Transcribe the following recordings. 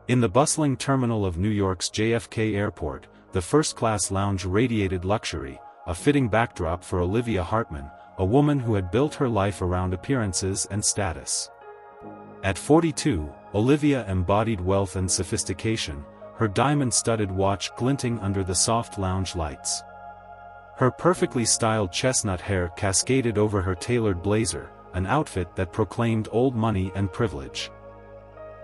In the bustling terminal of New York's JFK Airport, the first-class lounge radiated luxury, a fitting backdrop for Olivia Hartman, a woman who had built her life around appearances and status. At 42, Olivia embodied wealth and sophistication, her diamond-studded watch glinting under the soft lounge lights. Her perfectly styled chestnut hair cascaded over her tailored blazer, an outfit that proclaimed old money and privilege.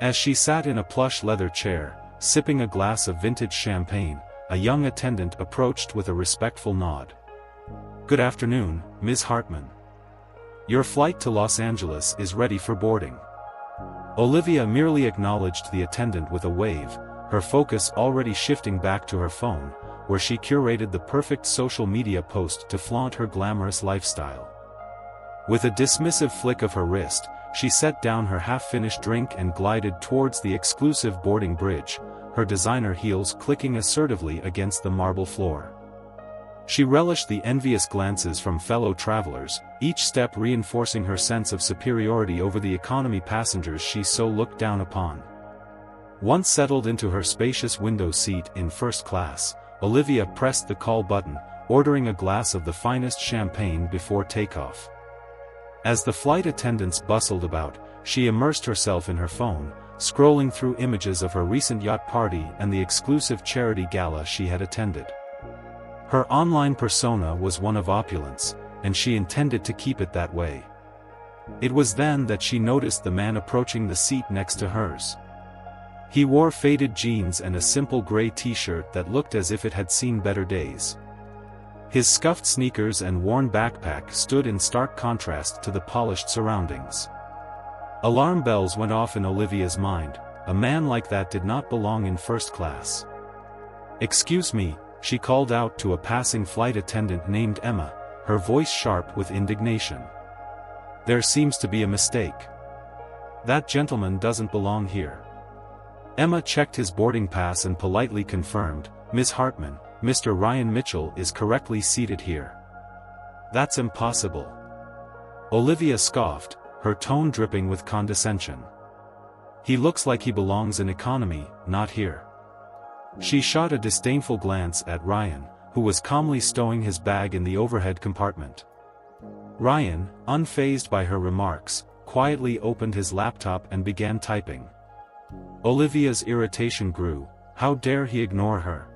As she sat in a plush leather chair, sipping a glass of vintage champagne, a young attendant approached with a respectful nod. "Good afternoon, Ms. Hartman. Your flight to Los Angeles is ready for boarding." Olivia merely acknowledged the attendant with a wave, her focus already shifting back to her phone, where she curated the perfect social media post to flaunt her glamorous lifestyle. With a dismissive flick of her wrist, she set down her half-finished drink and glided towards the exclusive boarding bridge, her designer heels clicking assertively against the marble floor. She relished the envious glances from fellow travelers, each step reinforcing her sense of superiority over the economy passengers she so looked down upon. Once settled into her spacious window seat in first class, Olivia pressed the call button, ordering a glass of the finest champagne before takeoff. As the flight attendants bustled about, she immersed herself in her phone, scrolling through images of her recent yacht party and the exclusive charity gala she had attended. Her online persona was one of opulence, and she intended to keep it that way. It was then that she noticed the man approaching the seat next to hers. He wore faded jeans and a simple gray t-shirt that looked as if it had seen better days. His scuffed sneakers and worn backpack stood in stark contrast to the polished surroundings. Alarm bells went off in Olivia's mind. A man like that did not belong in first class. "Excuse me," she called out to a passing flight attendant named Emma, her voice sharp with indignation. "There seems to be a mistake. That gentleman doesn't belong here." Emma checked his boarding pass and politely confirmed, "Ms. Hartman, Mr. Ryan Mitchell is correctly seated here." "That's impossible." Olivia scoffed, her tone dripping with condescension. "He looks like he belongs in economy, not here." She shot a disdainful glance at Ryan, who was calmly stowing his bag in the overhead compartment. Ryan, unfazed by her remarks, quietly opened his laptop and began typing. Olivia's irritation grew. How dare he ignore her?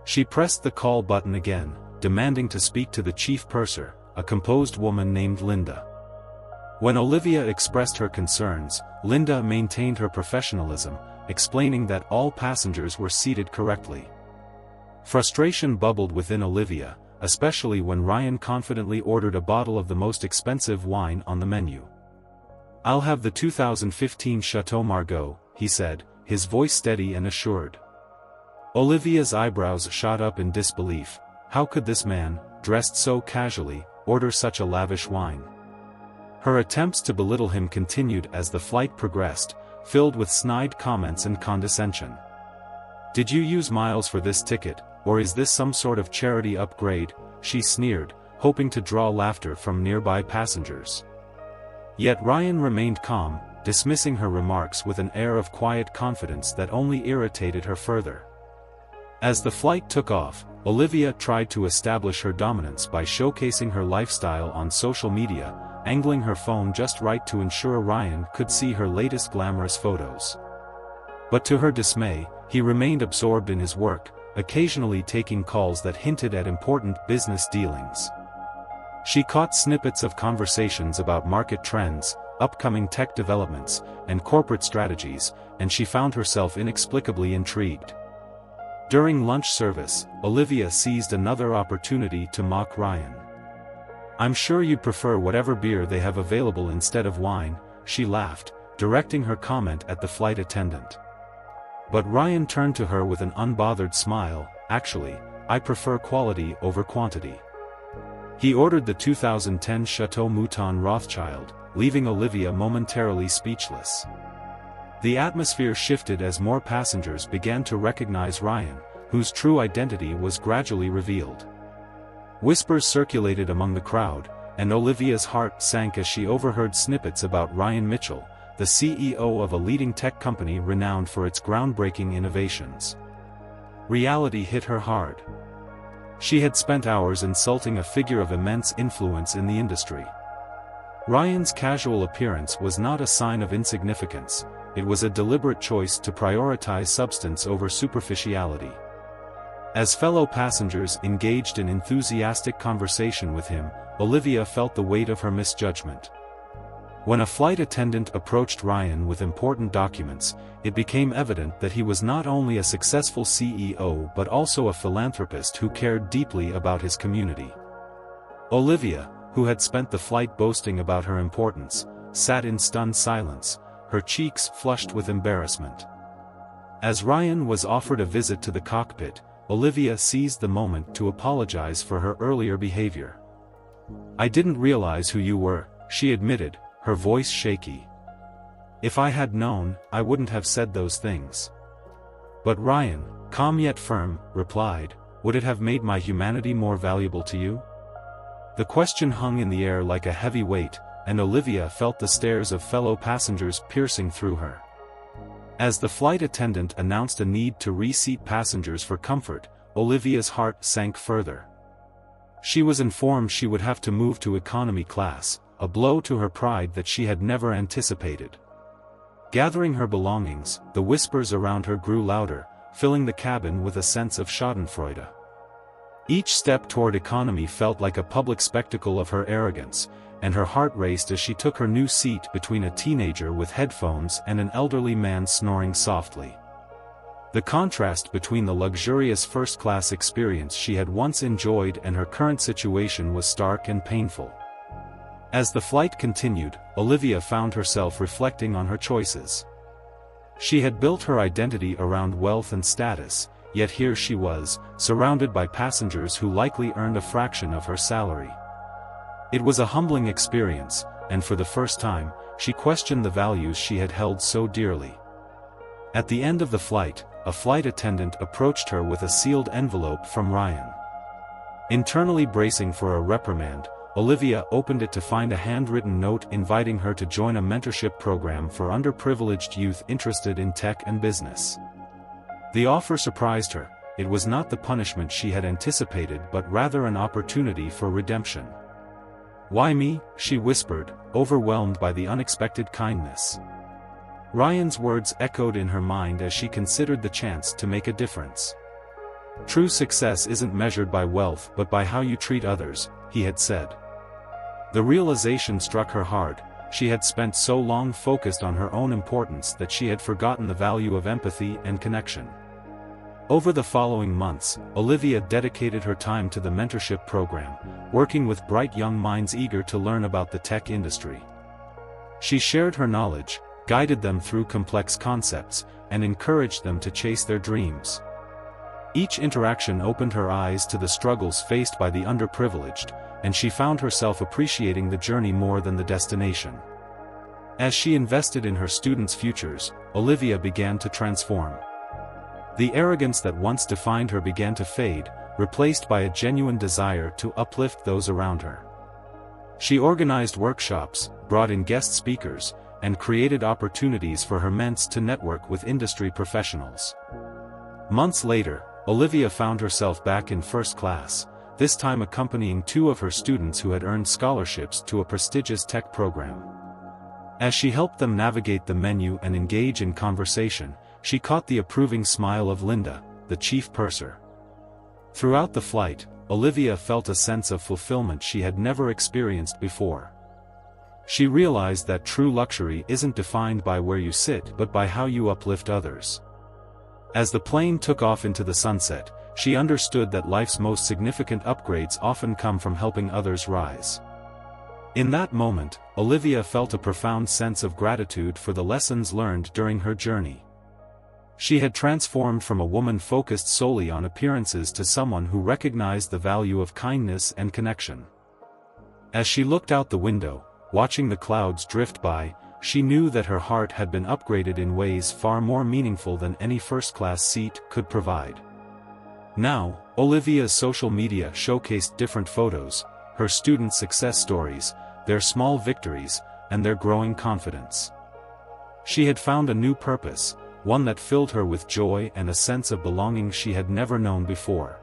She pressed the call button again, demanding to speak to the chief purser, a composed woman named Linda. When Olivia expressed her concerns, Linda maintained her professionalism, explaining that all passengers were seated correctly. Frustration bubbled within Olivia, especially when Ryan confidently ordered a bottle of the most expensive wine on the menu. "I'll have the 2015 Chateau Margaux," he said, his voice steady and assured. Olivia's eyebrows shot up in disbelief. How could this man, dressed so casually, order such a lavish wine? Her attempts to belittle him continued as the flight progressed, filled with snide comments and condescension. "Did you use miles for this ticket, or is this some sort of charity upgrade?" she sneered, hoping to draw laughter from nearby passengers. Yet Ryan remained calm, dismissing her remarks with an air of quiet confidence that only irritated her further. As the flight took off, Olivia tried to establish her dominance by showcasing her lifestyle on social media, angling her phone just right to ensure Ryan could see her latest glamorous photos. But to her dismay, he remained absorbed in his work, occasionally taking calls that hinted at important business dealings. She caught snippets of conversations about market trends, upcoming tech developments, and corporate strategies, and she found herself inexplicably intrigued. During lunch service, Olivia seized another opportunity to mock Ryan. "I'm sure you'd prefer whatever beer they have available instead of wine," she laughed, directing her comment at the flight attendant. But Ryan turned to her with an unbothered smile. "Actually, I prefer quality over quantity." He ordered the 2010 Chateau Mouton Rothschild, leaving Olivia momentarily speechless. The atmosphere shifted as more passengers began to recognize Ryan, whose true identity was gradually revealed. Whispers circulated among the crowd, and Olivia's heart sank as she overheard snippets about Ryan Mitchell, the CEO of a leading tech company renowned for its groundbreaking innovations. Reality hit her hard. She had spent hours insulting a figure of immense influence in the industry. Ryan's casual appearance was not a sign of insignificance, it was a deliberate choice to prioritize substance over superficiality. As fellow passengers engaged in enthusiastic conversation with him, Olivia felt the weight of her misjudgment. When a flight attendant approached Ryan with important documents, it became evident that he was not only a successful CEO but also a philanthropist who cared deeply about his community. Olivia, who had spent the flight boasting about her importance, sat in stunned silence, her cheeks flushed with embarrassment. As Ryan was offered a visit to the cockpit, Olivia seized the moment to apologize for her earlier behavior. "I didn't realize who you were," she admitted, her voice shaky. "If I had known, I wouldn't have said those things." But Ryan, calm yet firm, replied, "Would it have made my humanity more valuable to you?" The question hung in the air like a heavy weight, and Olivia felt the stares of fellow passengers piercing through her. As the flight attendant announced a need to reseat passengers for comfort, Olivia's heart sank further. She was informed she would have to move to economy class, a blow to her pride that she had never anticipated. Gathering her belongings, the whispers around her grew louder, filling the cabin with a sense of schadenfreude. Each step toward economy felt like a public spectacle of her arrogance, and her heart raced as she took her new seat between a teenager with headphones and an elderly man snoring softly. The contrast between the luxurious first-class experience she had once enjoyed and her current situation was stark and painful. As the flight continued, Olivia found herself reflecting on her choices. She had built her identity around wealth and status, yet here she was, surrounded by passengers who likely earned a fraction of her salary. It was a humbling experience, and for the first time, she questioned the values she had held so dearly. At the end of the flight, a flight attendant approached her with a sealed envelope from Ryan. Internally bracing for a reprimand, Olivia opened it to find a handwritten note inviting her to join a mentorship program for underprivileged youth interested in tech and business. The offer surprised her. It was not the punishment she had anticipated but rather an opportunity for redemption. "Why me?" she whispered, overwhelmed by the unexpected kindness. Ryan's words echoed in her mind as she considered the chance to make a difference. "True success isn't measured by wealth but by how you treat others," he had said. The realization struck her hard. She had spent so long focused on her own importance that she had forgotten the value of empathy and connection. Over the following months, Olivia dedicated her time to the mentorship program, working with bright young minds eager to learn about the tech industry. She shared her knowledge, guided them through complex concepts, and encouraged them to chase their dreams. Each interaction opened her eyes to the struggles faced by the underprivileged, and she found herself appreciating the journey more than the destination. As she invested in her students' futures, Olivia began to transform. The arrogance that once defined her began to fade, replaced by a genuine desire to uplift those around her. She organized workshops, brought in guest speakers, and created opportunities for her mentor to network with industry professionals. Months later, Olivia found herself back in first class, this time accompanying two of her students who had earned scholarships to a prestigious tech program. As she helped them navigate the menu and engage in conversation, she caught the approving smile of Linda, the chief purser. Throughout the flight, Olivia felt a sense of fulfillment she had never experienced before. She realized that true luxury isn't defined by where you sit but by how you uplift others. As the plane took off into the sunset, she understood that life's most significant upgrades often come from helping others rise. In that moment, Olivia felt a profound sense of gratitude for the lessons learned during her journey. She had transformed from a woman focused solely on appearances to someone who recognized the value of kindness and connection. As she looked out the window, watching the clouds drift by, she knew that her heart had been upgraded in ways far more meaningful than any first-class seat could provide. Now, Olivia's social media showcased different photos, her students' success stories, their small victories, and their growing confidence. She had found a new purpose, one that filled her with joy and a sense of belonging she had never known before.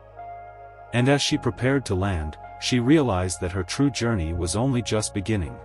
And as she prepared to land, she realized that her true journey was only just beginning.